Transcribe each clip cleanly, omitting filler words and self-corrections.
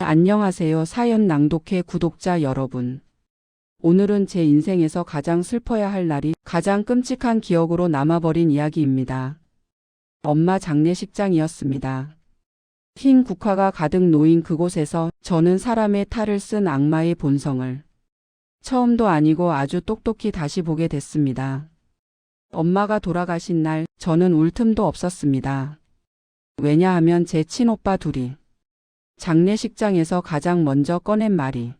안녕하세요. 사연 낭독회 구독자 여러분. 오늘은 제 인생에서 가장 슬퍼야 할 날이 가장 끔찍한 기억으로 남아버린 이야기입니다. 엄마 장례식장이었습니다. 흰 국화가 가득 놓인 그곳에서 저는 사람의 탈을 쓴 악마의 본성을 처음도 아니고 아주 똑똑히 다시 보게 됐습니다. 엄마가 돌아가신 날 저는 울 틈도 없었습니다. 왜냐하면 제 친오빠 둘이 장례식장에서 가장 먼저 꺼낸 말이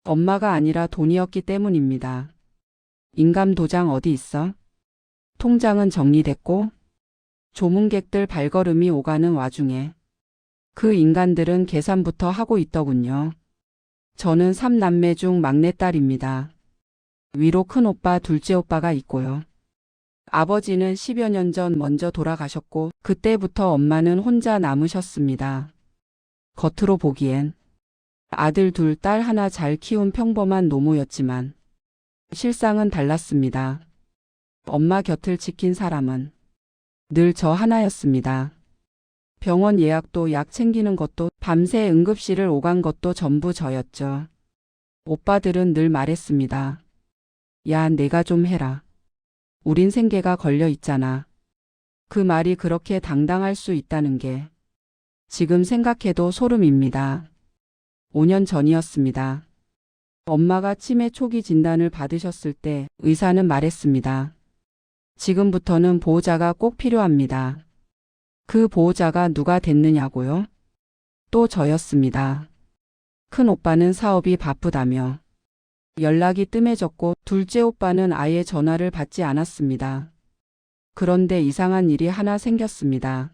엄마가 아니라 돈이었기 때문입니다. 인감 도장 어디 있어? 통장은 정리됐고 조문객들 발걸음이 오가는 와중에 그 인간들은 계산부터 하고 있더군요. 저는 3남매 중 막내딸입니다. 위로 큰오빠, 둘째 오빠가 있고요. 아버지는 10여 년 전 먼저 돌아가셨고 그때부터 엄마는 혼자 남으셨습니다. 겉으로 보기엔 아들 둘, 딸 하나 잘 키운 평범한 노모였지만 실상은 달랐습니다. 엄마 곁을 지킨 사람은 늘 저 하나였습니다. 병원 예약도 약 챙기는 것도 밤새 응급실을 오간 것도 전부 저였죠. 오빠들은 늘 말했습니다. 야, 내가 좀 해라. 우린 생계가 걸려 있잖아. 그 말이 그렇게 당당할 수 있다는 게 지금 생각해도 소름입니다. 5년 전이었습니다. 엄마가 치매 초기 진단을 받으셨을 때 의사는 말했습니다. 지금부터는 보호자가 꼭 필요합니다. 그 보호자가 누가 됐느냐고요? 또 저였습니다. 큰 오빠는 사업이 바쁘다며 연락이 뜸해졌고 둘째 오빠는 아예 전화를 받지 않았습니다. 그런데 이상한 일이 하나 생겼습니다.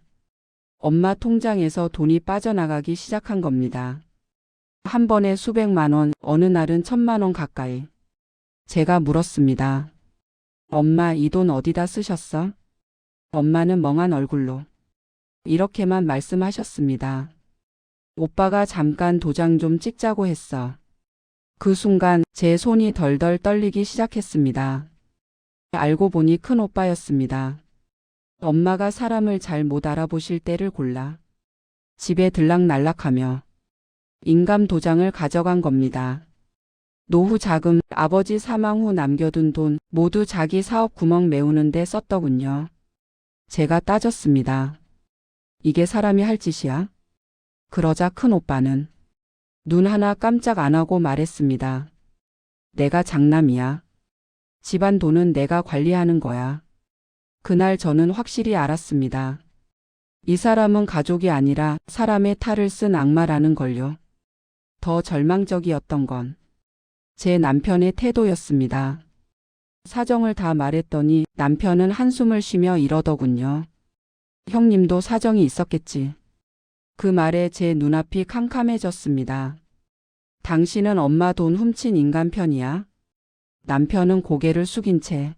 엄마 통장에서 돈이 빠져나가기 시작한 겁니다. 한 번에 수백만 원, 어느 날은 1,000만 원 가까이. 제가 물었습니다. 엄마, 이 돈 어디다 쓰셨어? 엄마는 멍한 얼굴로 이렇게만 말씀하셨습니다. 오빠가 잠깐 도장 좀 찍자고 했어. 그 순간 제 손이 덜덜 떨리기 시작했습니다. 알고 보니 큰 오빠였습니다. 엄마가 사람을 잘 못 알아보실 때를 골라 집에 들락날락하며 인감 도장을 가져간 겁니다. 노후 자금, 아버지 사망 후 남겨둔 돈 모두 자기 사업 구멍 메우는 데 썼더군요. 제가 따졌습니다. 이게 사람이 할 짓이야? 그러자 큰 오빠는 눈 하나 깜짝 안 하고 말했습니다. 내가 장남이야. 집안 돈은 내가 관리하는 거야. 그날 저는 확실히 알았습니다. 이 사람은 가족이 아니라 사람의 탈을 쓴 악마라는 걸요. 더 절망적이었던 건 제 남편의 태도였습니다. 사정을 다 말했더니 남편은 한숨을 쉬며 이러더군요. 형님도 사정이 있었겠지. 그 말에 제 눈앞이 캄캄해졌습니다. 당신은 엄마 돈 훔친 인간 편이야? 남편은 고개를 숙인 채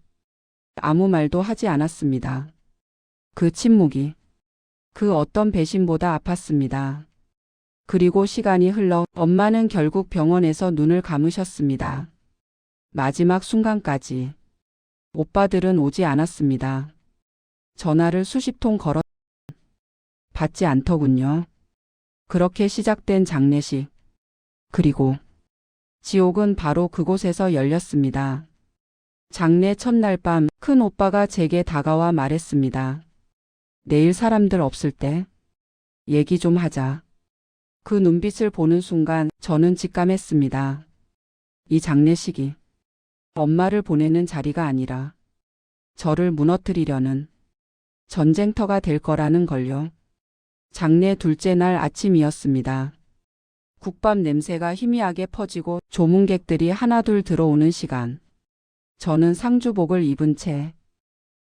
아무 말도 하지 않았습니다. 그 침묵이 그 어떤 배신보다 아팠습니다. 그리고 시간이 흘러 엄마는 결국 병원에서 눈을 감으셨습니다. 마지막 순간까지 오빠들은 오지 않았습니다. 전화를 수십 통 걸어 받지 않더군요. 그렇게 시작된 장례식. 그리고 지옥은 바로 그곳에서 열렸습니다. 장례 첫날 밤 큰 오빠가 제게 다가와 말했습니다. 내일 사람들 없을 때 얘기 좀 하자. 그 눈빛을 보는 순간 저는 직감했습니다. 이 장례식이 엄마를 보내는 자리가 아니라 저를 무너뜨리려는 전쟁터가 될 거라는 걸요. 장례 둘째 날 아침이었습니다. 국밥 냄새가 희미하게 퍼지고 조문객들이 하나둘 들어오는 시간. 저는 상주복을 입은 채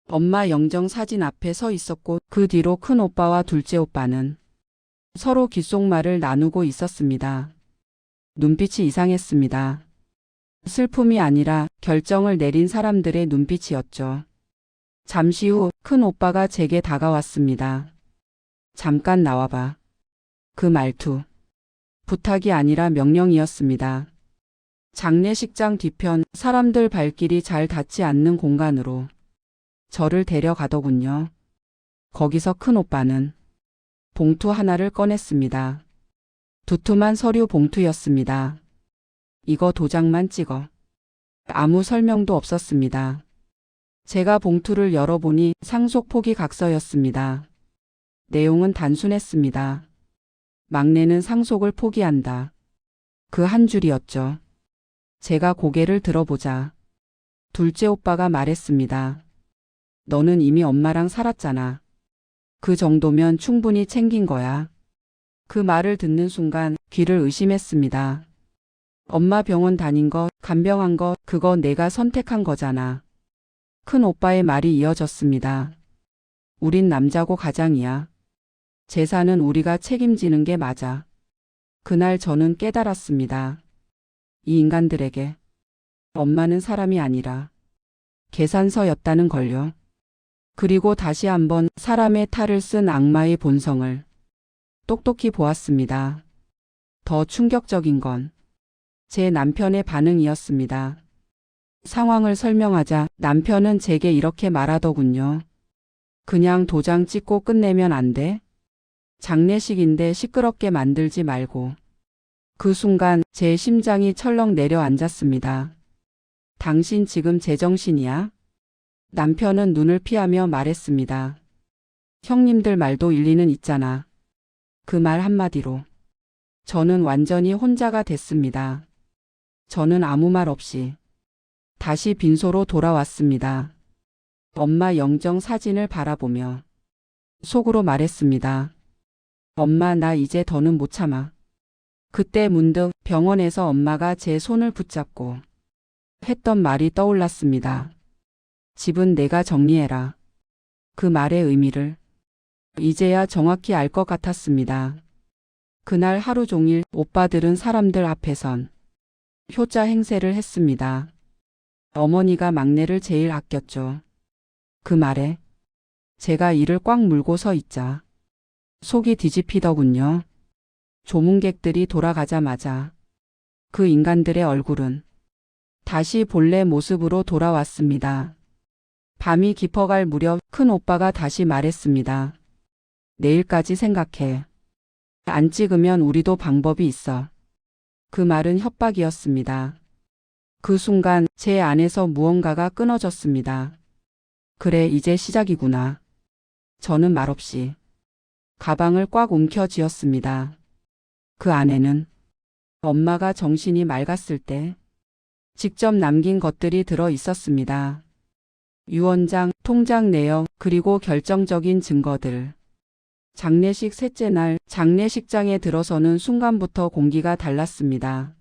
엄마 영정 사진 앞에 서 있었고 그 뒤로 큰 오빠와 둘째 오빠는 서로 귓속말을 나누고 있었습니다. 눈빛이 이상했습니다. 슬픔이 아니라 결정을 내린 사람들의 눈빛이었죠. 잠시 후 큰 오빠가 제게 다가왔습니다. 잠깐 나와봐. 그 말투. 부탁이 아니라 명령이었습니다. 장례식장 뒤편 사람들 발길이 잘 닿지 않는 공간으로 저를 데려가더군요. 거기서 큰 오빠는 봉투 하나를 꺼냈습니다. 두툼한 서류 봉투였습니다. 이거 도장만 찍어. 아무 설명도 없었습니다. 제가 봉투를 열어보니 상속 포기 각서였습니다. 내용은 단순했습니다. 막내는 상속을 포기한다. 그 한 줄이었죠. 제가 고개를 들어보자 둘째 오빠가 말했습니다. 너는 이미 엄마랑 살았잖아. 그 정도면 충분히 챙긴 거야. 그 말을 듣는 순간 귀를 의심했습니다. 엄마 병원 다닌 거, 간병한 거, 그거 내가 선택한 거잖아. 큰 오빠의 말이 이어졌습니다. 우린 남자고 가장이야. 재산은 우리가 책임지는 게 맞아. 그날 저는 깨달았습니다. 이 인간들에게 엄마는 사람이 아니라 계산서였다는 걸요. 그리고 다시 한번 사람의 탈을 쓴 악마의 본성을 똑똑히 보았습니다. 더 충격적인 건 제 남편의 반응이었습니다. 상황을 설명하자 남편은 제게 이렇게 말하더군요. 그냥 도장 찍고 끝내면 안 돼? 장례식인데 시끄럽게 만들지 말고. 그 순간 제 심장이 철렁 내려앉았습니다. 당신 지금 제정신이야? 남편은 눈을 피하며 말했습니다. 형님들 말도 일리는 있잖아. 그 말 한마디로 저는 완전히 혼자가 됐습니다. 저는 아무 말 없이 다시 빈소로 돌아왔습니다. 엄마 영정 사진을 바라보며 속으로 말했습니다. 엄마, 나 이제 더는 못 참아. 그때 문득 병원에서 엄마가 제 손을 붙잡고 했던 말이 떠올랐습니다. 집은 내가 정리해라. 그 말의 의미를 이제야 정확히 알 것 같았습니다. 그날 하루 종일 오빠들은 사람들 앞에선 효자 행세를 했습니다. 어머니가 막내를 제일 아꼈죠. 그 말에 제가 이를 꽉 물고 서 있자 속이 뒤집히더군요. 조문객들이 돌아가자마자 그 인간들의 얼굴은 다시 본래 모습으로 돌아왔습니다. 밤이 깊어갈 무렵 큰 오빠가 다시 말했습니다. 내일까지 생각해. 안 찍으면 우리도 방법이 있어. 그 말은 협박이었습니다. 그 순간 제 안에서 무언가가 끊어졌습니다. 그래, 이제 시작이구나. 저는 말없이 가방을 꽉 움켜쥐었습니다. 그 안에는 엄마가 정신이 맑았을 때 직접 남긴 것들이 들어 있었습니다. 유언장, 통장 내역, 그리고 결정적인 증거들. 장례식 셋째 날 장례식장에 들어서는 순간부터 공기가 달랐습니다.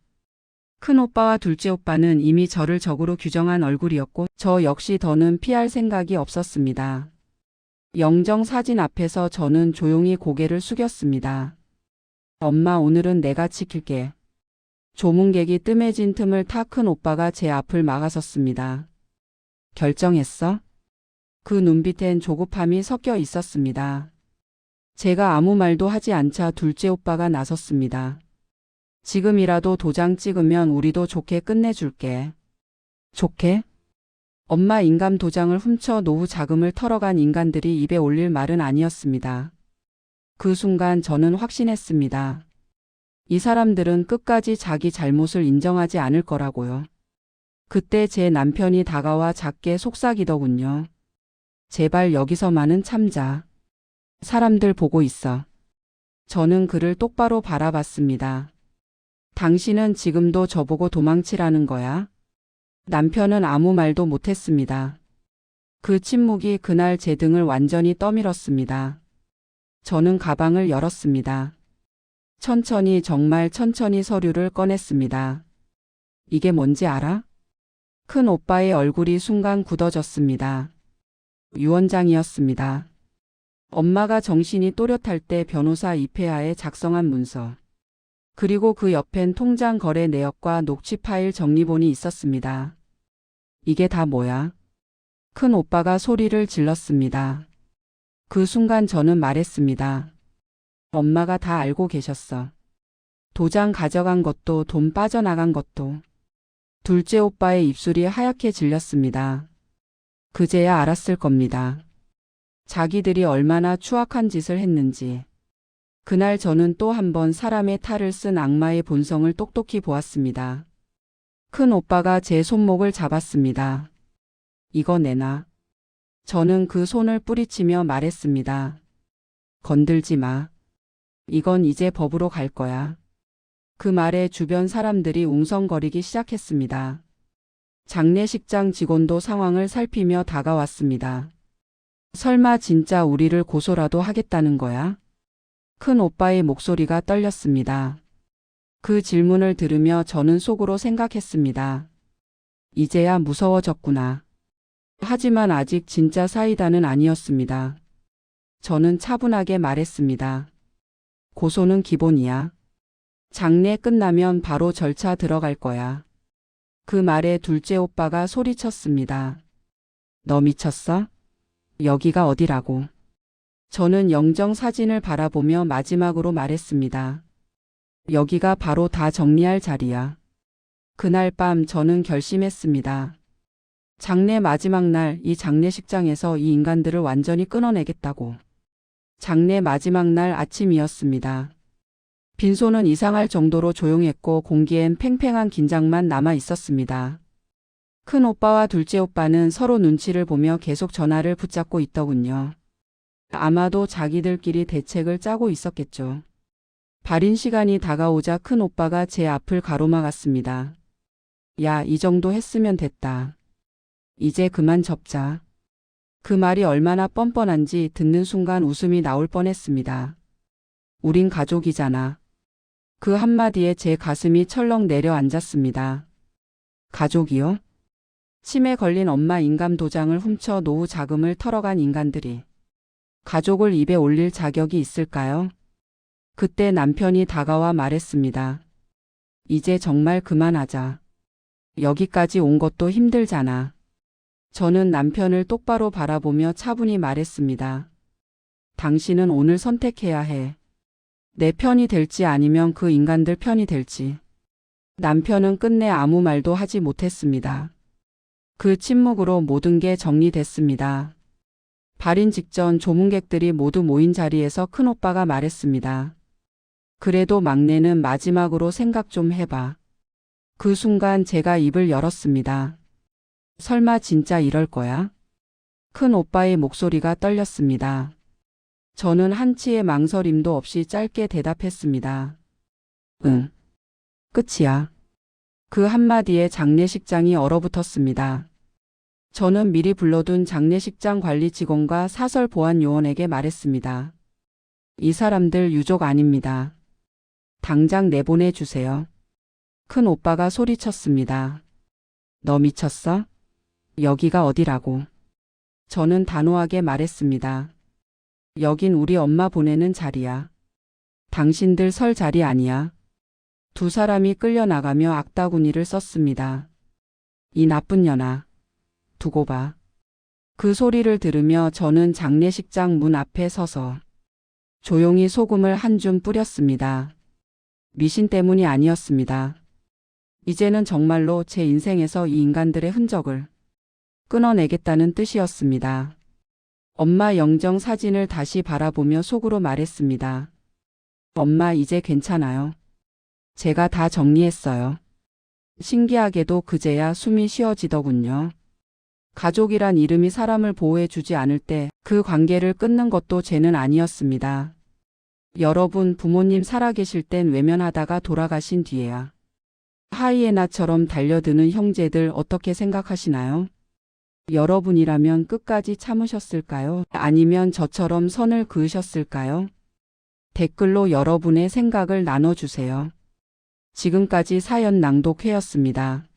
큰 오빠와 둘째 오빠는 이미 저를 적으로 규정한 얼굴이었고 저 역시 더는 피할 생각이 없었습니다. 영정 사진 앞에서 저는 조용히 고개를 숙였습니다. 엄마, 오늘은 내가 지킬게. 조문객이 뜸해진 틈을 타 큰 오빠가 제 앞을 막아섰습니다. 결정했어? 그 눈빛엔 조급함이 섞여 있었습니다. 제가 아무 말도 하지 않자 둘째 오빠가 나섰습니다. 지금이라도 도장 찍으면 우리도 좋게 끝내줄게. 좋게? 엄마 인감 도장을 훔쳐 노후 자금을 털어간 인간들이 입에 올릴 말은 아니었습니다. 그 순간 저는 확신했습니다. 이 사람들은 끝까지 자기 잘못을 인정하지 않을 거라고요. 그때 제 남편이 다가와 작게 속삭이더군요. 제발 여기서만은 참자. 사람들 보고 있어. 저는 그를 똑바로 바라봤습니다. 당신은 지금도 저보고 도망치라는 거야? 남편은 아무 말도 못했습니다. 그 침묵이 그날 제 등을 완전히 떠밀었습니다. 저는 가방을 열었습니다. 천천히, 정말 천천히 서류를 꺼냈습니다. 이게 뭔지 알아? 큰 오빠의 얼굴이 순간 굳어졌습니다. 유언장이었습니다. 엄마가 정신이 또렷할 때 변호사 이폐하에 작성한 문서. 그리고 그 옆엔 통장 거래 내역과 녹취 파일 정리본이 있었습니다. 이게 다 뭐야? 큰 오빠가 소리를 질렀습니다. 그 순간 저는 말했습니다. 엄마가 다 알고 계셨어. 도장 가져간 것도 돈 빠져나간 것도. 둘째 오빠의 입술이 하얗게 질렸습니다. 그제야 알았을 겁니다. 자기들이 얼마나 추악한 짓을 했는지. 그날 저는 또 한 번 사람의 탈을 쓴 악마의 본성을 똑똑히 보았습니다. 큰 오빠가 제 손목을 잡았습니다. 이거 내놔. 저는 그 손을 뿌리치며 말했습니다. 건들지 마. 이건 이제 법으로 갈 거야. 그 말에 주변 사람들이 웅성거리기 시작했습니다. 장례식장 직원도 상황을 살피며 다가왔습니다. 설마 진짜 우리를 고소라도 하겠다는 거야? 큰 오빠의 목소리가 떨렸습니다. 그 질문을 들으며 저는 속으로 생각했습니다. 이제야 무서워졌구나. 하지만 아직 진짜 사이다는 아니었습니다. 저는 차분하게 말했습니다. 고소는 기본이야. 장례 끝나면 바로 절차 들어갈 거야. 그 말에 둘째 오빠가 소리쳤습니다. 너 미쳤어? 여기가 어디라고? 저는 영정 사진을 바라보며 마지막으로 말했습니다. 여기가 바로 다 정리할 자리야. 그날 밤 저는 결심했습니다. 장례 마지막 날 이 장례식장에서 이 인간들을 완전히 끊어내겠다고. 장례 마지막 날 아침이었습니다. 빈소는 이상할 정도로 조용했고 공기엔 팽팽한 긴장만 남아 있었습니다. 큰 오빠와 둘째 오빠는 서로 눈치를 보며 계속 전화를 붙잡고 있더군요. 아마도 자기들끼리 대책을 짜고 있었겠죠. 발인 시간이 다가오자 큰 오빠가 제 앞을 가로막았습니다. 야, 이 정도 했으면 됐다. 이제 그만 접자. 그 말이 얼마나 뻔뻔한지 듣는 순간 웃음이 나올 뻔했습니다. 우린 가족이잖아. 그 한마디에 제 가슴이 철렁 내려앉았습니다. 가족이요? 치매 걸린 엄마 인감 도장을 훔쳐 노후 자금을 털어간 인간들이 가족을 입에 올릴 자격이 있을까요? 그때 남편이 다가와 말했습니다. 이제 정말 그만하자. 여기까지 온 것도 힘들잖아. 저는 남편을 똑바로 바라보며 차분히 말했습니다. 당신은 오늘 선택해야 해. 내 편이 될지 아니면 그 인간들 편이 될지. 남편은 끝내 아무 말도 하지 못했습니다. 그 침묵으로 모든 게 정리됐습니다. 발인 직전 조문객들이 모두 모인 자리에서 큰오빠가 말했습니다. 그래도 막내는 마지막으로 생각 좀 해봐. 그 순간 제가 입을 열었습니다. 설마 진짜 이럴 거야? 큰 오빠의 목소리가 떨렸습니다. 저는 한치의 망설임도 없이 짧게 대답했습니다. 응. 끝이야. 그 한마디에 장례식장이 얼어붙었습니다. 저는 미리 불러둔 장례식장 관리 직원과 사설 보안 요원에게 말했습니다. 이 사람들 유족 아닙니다. 당장 내보내 주세요. 큰 오빠가 소리쳤습니다. 너 미쳤어? 여기가 어디라고? 저는 단호하게 말했습니다. 여긴 우리 엄마 보내는 자리야. 당신들 설 자리 아니야. 두 사람이 끌려나가며 악다구니를 썼습니다. 이 나쁜 년아. 두고 봐. 그 소리를 들으며 저는 장례식장 문 앞에 서서 조용히 소금을 한 줌 뿌렸습니다. 미신 때문이 아니었습니다. 이제는 정말로 제 인생에서 이 인간들의 흔적을 끊어내겠다는 뜻이었습니다. 엄마 영정 사진을 다시 바라보며 속으로 말했습니다. 엄마 이제 괜찮아요. 제가 다 정리했어요. 신기하게도 그제야 숨이 쉬어지더군요. 가족이란 이름이 사람을 보호해 주지 않을 때 그 관계를 끊는 것도 죄는 아니었습니다. 여러분 부모님 살아계실 땐 외면하다가 돌아가신 뒤에야 하이에나처럼 달려드는 형제들 어떻게 생각하시나요? 여러분이라면 끝까지 참으셨을까요? 아니면 저처럼 선을 그으셨을까요? 댓글로 여러분의 생각을 나눠주세요. 지금까지 사연 낭독회였습니다.